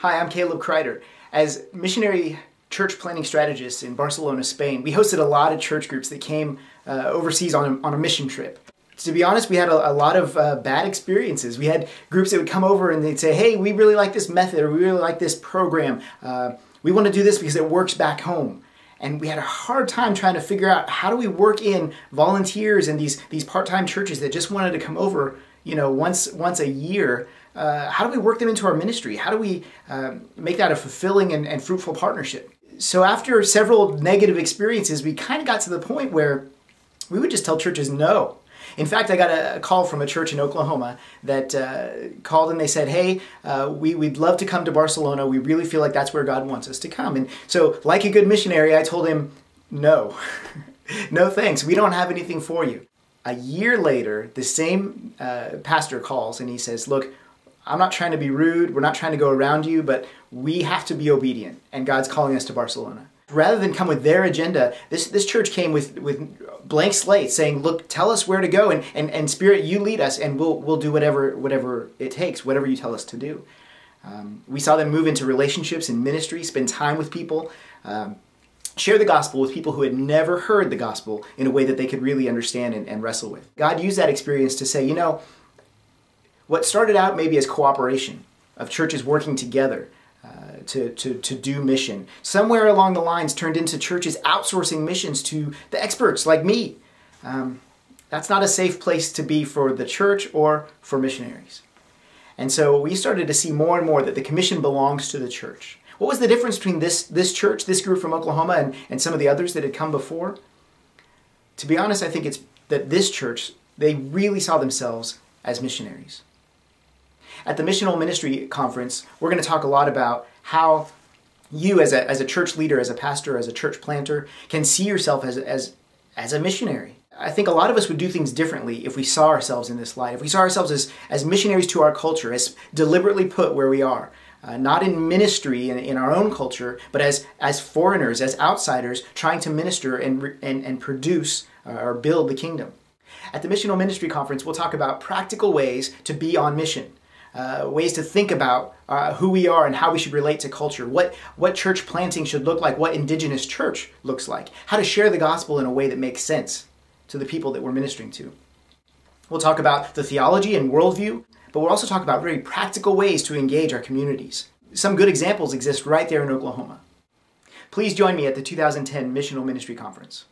Hi, I'm Caleb Crider. As missionary church planning strategists in Barcelona, Spain, we hosted a lot of church groups that came overseas on a mission trip. To be honest, we had a lot of bad experiences. We had groups that would come over and they'd say, hey, we really like this method, or we really like this program. We want to do this because it works back home. And we had a hard time trying to figure out how do we work in volunteers and these part-time churches that just wanted to come over, once a year. How do we work them into our ministry? How do we make that a fulfilling and fruitful partnership? So after several negative experiences, we kind of got to the point where we would just tell churches no. In fact, I got a call from a church in Oklahoma that called and they said, hey, we'd love to come to Barcelona. We really feel like that's where God wants us to come. And so like a good missionary, I told him, no, no thanks. We don't have anything for you. A year later, the same pastor calls and he says, look, I'm not trying to be rude. We're not trying to go around you, but we have to be obedient. And God's calling us to Barcelona. Rather than come with their agenda, this church came with blank slates saying, look, tell us where to go and Spirit, you lead us and we'll do whatever it takes, whatever you tell us to do. We saw them move into relationships and ministry, spend time with people, share the gospel with people who had never heard the gospel in a way that they could really understand and wrestle with. God used that experience to say, what started out maybe as cooperation of churches working together to do mission, somewhere along the lines turned into churches outsourcing missions to the experts like me. That's not a safe place to be for the church or for missionaries. And so we started to see more and more that the commission belongs to the church. What was the difference between this church, this group from Oklahoma, and some of the others that had come before? To be honest, I think it's that this church, they really saw themselves as missionaries. At the Missional Ministry Conference, we're going to talk a lot about how you as a church leader, as a pastor, as a church planter, can see yourself as a missionary. I think a lot of us would do things differently if we saw ourselves in this light, if we saw ourselves as missionaries to our culture, as deliberately put where we are. Not in ministry in our own culture, but as foreigners, as outsiders, trying to minister and produce or build the kingdom. At the Missional Ministry Conference, we'll talk about practical ways to be on mission. Ways to think about who we are and how we should relate to culture, what church planting should look like, what indigenous church looks like, how to share the gospel in a way that makes sense to the people that we're ministering to. We'll talk about the theology and worldview, but we'll also talk about very practical ways to engage our communities. Some good examples exist right there in Oklahoma. Please join me at the 2010 Missional Ministry Conference.